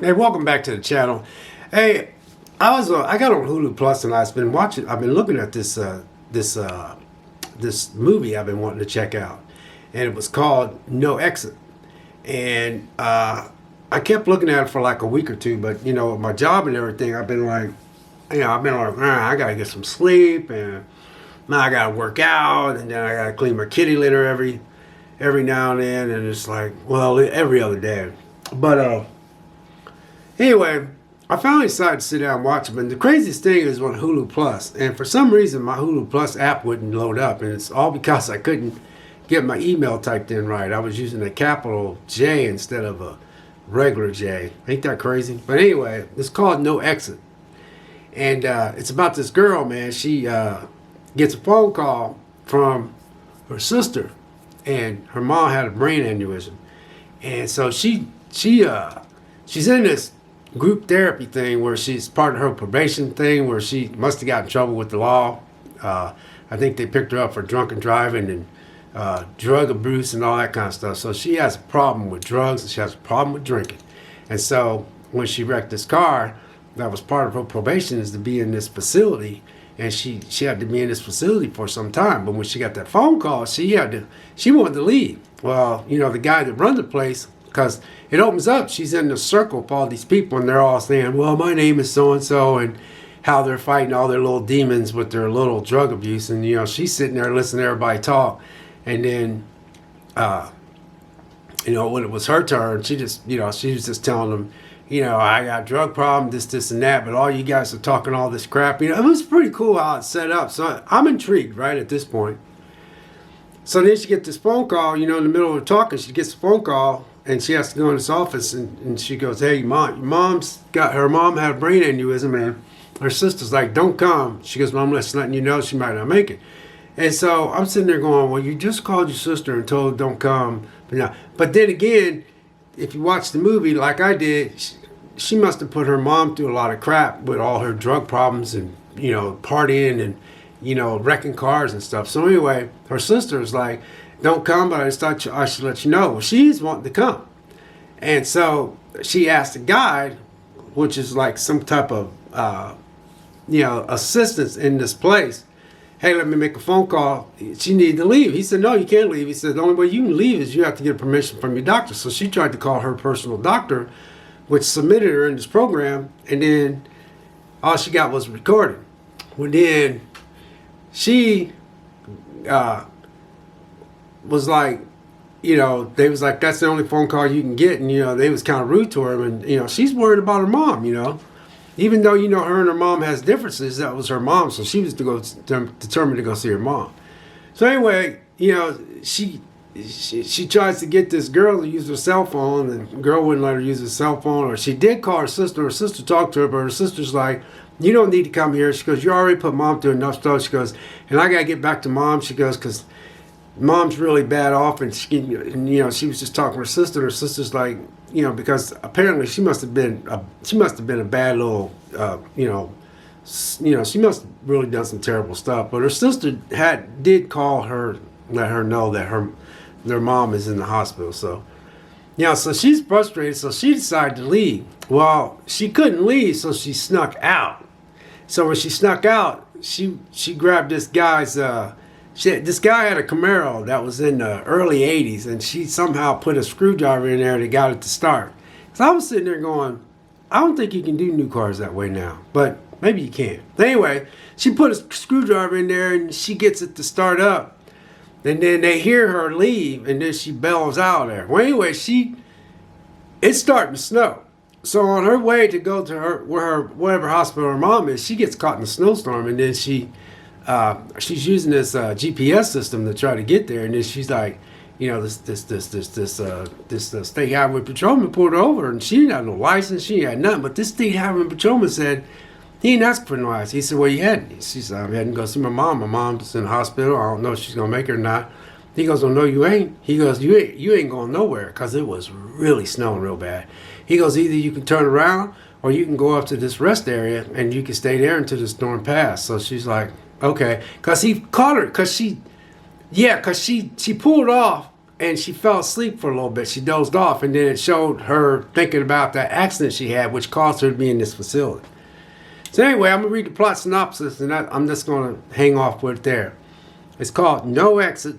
Hey, welcome back to the channel. Hey, I got on Hulu Plus and I've been looking at this movie I've been wanting to check out, and it was called No Exit. And I kept looking at it for like a week or two, but with my job and everything, man, I gotta get some sleep, and now I gotta work out, and then I gotta clean my kitty litter every now and then, and it's like, well, every other day. But anyway, I finally decided to sit down and watch them. And the craziest thing is on Hulu Plus. And for some reason, my Hulu Plus app wouldn't load up. And it's all because I couldn't get my email typed in right. I was using a capital J instead of a regular J. Ain't that crazy? But anyway, it's called No Exit. And it's about this girl, man. She gets a phone call from her sister. And her mom had a brain aneurysm. And so she's in this group therapy thing where she's part of her probation thing, where she must have got in trouble with the law. I think they picked her up for drunken driving and drug abuse and all that kind of stuff. So she has a problem with drugs and she has a problem with drinking. And so when she wrecked this car, that was part of her probation, is to be in this facility. And she had to be in this facility for some time. But when she got that phone call, she wanted to leave. Well, the guy that runs the place, because it opens up, she's in the circle of all these people, and they're all saying, well, my name is so-and-so, and how they're fighting all their little demons with their little drug abuse. And, she's sitting there listening to everybody talk. And then, when it was her turn, she was just telling them, I got drug problem, this, and that, but all you guys are talking all this crap. It was pretty cool how it's set up. So I'm intrigued right at this point. So then she gets this phone call, in the middle of talking, she gets a phone call, and she has to go in this office, and she goes, hey, your mom had a brain aneurysm, and her sister's like, don't come. She goes, well, I'm just letting you know she might not make it. And so I'm sitting there going, well, you just called your sister and told her don't come. But then again, if you watch the movie like I did, she must have put her mom through a lot of crap with all her drug problems and, partying and, wrecking cars and stuff. So anyway, her sister's like, don't come, but I just thought I should let you know. Well, she's wanting to come. And so she asked the guide, which is like some type of, assistance in this place, hey, let me make a phone call. She needed to leave. He said, no, you can't leave. He said, the only way you can leave is you have to get permission from your doctor. So she tried to call her personal doctor, which submitted her in this program, and then all she got was recorded. Well, then she was like, they was like, that's the only phone call you can get, and they was kind of rude to her, and she's worried about her mom, even though her and her mom has differences. That was her mom, so she was determined to go see her mom. So anyway, she tries to get this girl to use her cell phone, and the girl wouldn't let her use her cell phone. Or she did call her sister. Her sister talked to her, but her sister's like, you don't need to come here. She goes, you already put mom through enough stuff. She goes, and I got to get back to mom. She goes, because mom's really bad off, and she was just talking to her sister. Her sister's like, because apparently she must have been a bad little, she must have really done some terrible stuff. But her sister did call her, let her know that their mom is in the hospital. So, so she's frustrated. So she decided to leave. Well, she couldn't leave, so she snuck out. So when she snuck out, she grabbed this guy's. This guy had a Camaro that was in the early 80s, and she somehow put a screwdriver in there that got it to start. So I was sitting there going, I don't think you can do new cars that way now, but maybe you can. Anyway, she put a screwdriver in there, and she gets it to start up. And then they hear her leave, and then she bellows out there. Well, anyway, it's starting to snow. So on her way to go to whatever hospital her mom is, she gets caught in a snowstorm, and then she's using this GPS system to try to get there, and then she's like, this state highway patrolman pulled her over, and she didn't have no license, she had nothing. But this state highway patrolman said he didn't ask for no license. He said, "Well, you hadn't." She said, "I'm heading to go see my mom. My mom's in the hospital. I don't know if she's gonna make it or not." He goes, "Oh no, you ain't." He goes, "You ain't going nowhere," because it was really snowing real bad. He goes, "Either you can turn around or you can go up to this rest area and you can stay there until the storm passed." So she's like, okay, because he caught her, because she pulled off and she fell asleep for a little bit. She dozed off, and then it showed her thinking about that accident she had, which caused her to be in this facility. So anyway, I'm going to read the plot synopsis, and I'm just going to hang off with it there. It's called No Exit.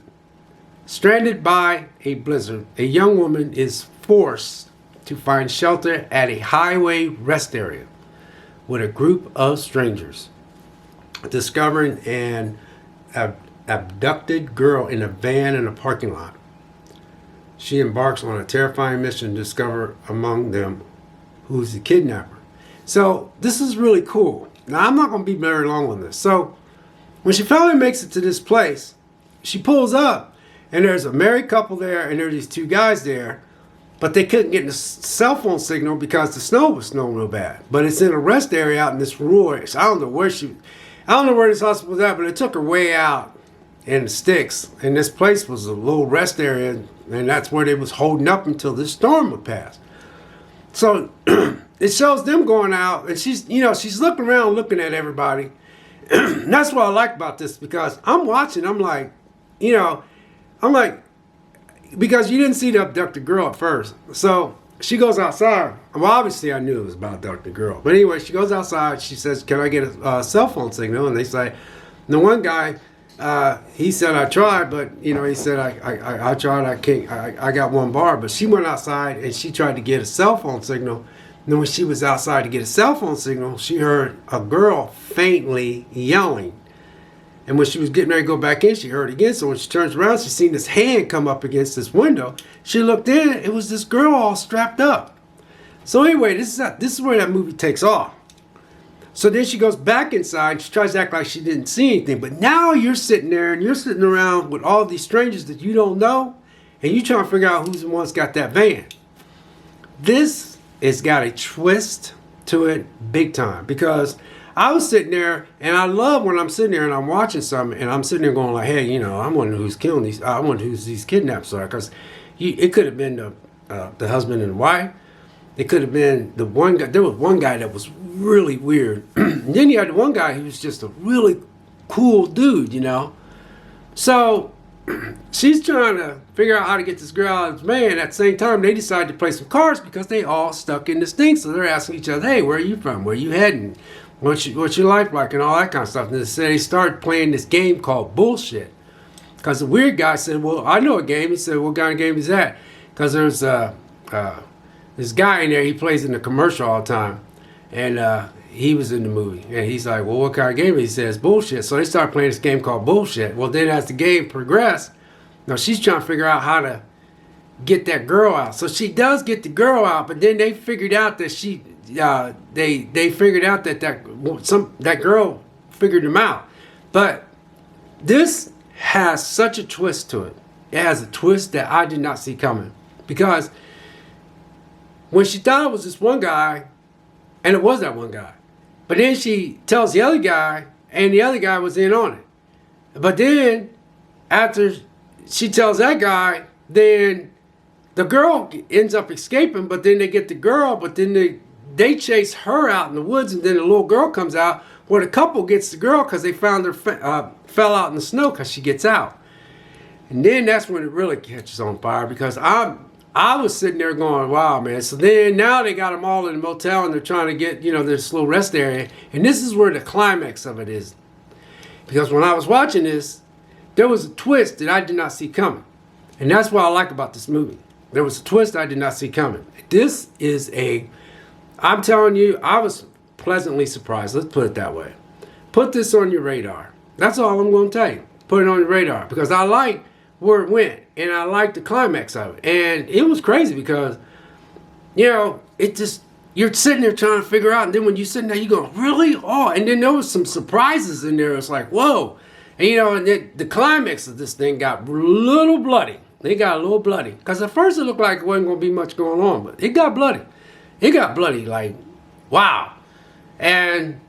Stranded by a blizzard, a young woman is forced to find shelter at a highway rest area with a group of strangers. Discovering an abducted girl in a van in a parking lot. She embarks on a terrifying mission to discover among them who's the kidnapper. So this is really cool. Now I'm not going to be very long on this. So when she finally makes it to this place, she pulls up and there's a married couple there and there are these two guys there, but they couldn't get the cell phone signal because the snow was snowing real bad. But it's in a rest area out in this rural area. So I don't know where this hospital was at, but it took her way out in the sticks. And this place was a little rest area, and that's where they was holding up until this storm would pass. So it shows them going out, and she's looking around, looking at everybody. And that's what I like about this, because I'm watching, because you didn't see the abducted girl at first. So she goes outside. Well, obviously I knew it was about abducted girl. But anyway, she goes outside. She says, can I get a cell phone signal? And they say, the one guy, he said, I tried, but, he said, I tried, I can't, I got one bar. But she went outside and she tried to get a cell phone signal. And then when she was outside to get a cell phone signal, she heard a girl faintly yelling. And when she was getting ready to go back in, she heard it again. So when she turns around, she seen this hand come up against this window. She looked in, it was this girl all strapped up. So anyway, this is where that movie takes off. So then she goes back inside. She tries to act like she didn't see anything. But now you're sitting there and you're sitting around with all these strangers that you don't know. And you're trying to figure out who's the one's got that van. This has got a twist to it big time. Because I was sitting there, and I love when I'm sitting there and I'm watching something, and I'm sitting there going like, hey, I'm wondering who's killing these. I wonder who's these kidnappers are. Because it could have been the husband and wife. It could have been the one guy. There was one guy that was really weird. And then you had the one guy who was just a really cool dude, So she's trying to figure out how to get this girl out of this van. At the same time, they decide to play some cards because they all stuck in this thing. So they're asking each other, hey, where are you from? Where are you heading? What's your life like? And all that kind of stuff. And they started playing this game called Bullshit. Because the weird guy said, well, I know a game. He said, what kind of game is that? Because there's this guy in there, he plays in the commercial all the time. And he was in the movie. And he's like, well, what kind of game? He says, Bullshit. So they started playing this game called Bullshit. Well, then as the game progressed, now she's trying to figure out how to get that girl out. So she does get the girl out, but then they figured out that they figured out that girl figured them out. But this has such a twist to it. It has a twist that I did not see coming. Because when she thought it was this one guy, and it was that one guy, but then she tells the other guy, and the other guy was in on it. But then after she tells that guy, then the girl ends up escaping, but then they get the girl, but then they chase her out in the woods, and then the little girl comes out, where the couple gets the girl because they found her fell out in the snow because she gets out. And then that's when it really catches on fire, because I was sitting there going, wow, man. So then now they got them all in the motel, and they're trying to get, this little rest area. And this is where the climax of it is. Because when I was watching this, there was a twist that I did not see coming. And that's what I like about this movie. There was a twist I did not see coming. This is I'm telling you, I was pleasantly surprised. Let's put it that way. Put this on your radar. That's all I'm going to tell you. Put it on your radar. Because I like where it went. And I like the climax of it. And it was crazy because, it just, you're sitting there trying to figure out. And then when you're sitting there, you go, really? Oh, and then there was some surprises in there. It's like, whoa. And, and the climax of this thing got a little bloody. They got a little bloody. Because at first it looked like it wasn't going to be much going on. But it got bloody. It got bloody. Like, wow. And,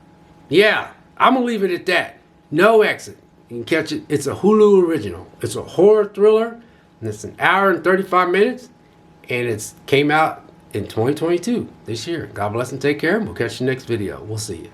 yeah, I'm going to leave it at that. No Exit. You can catch it. It's a Hulu original. It's a horror thriller. And it's an hour and 35 minutes. And it came out in 2022, this year. God bless and take care. And we'll catch you next video. We'll see you.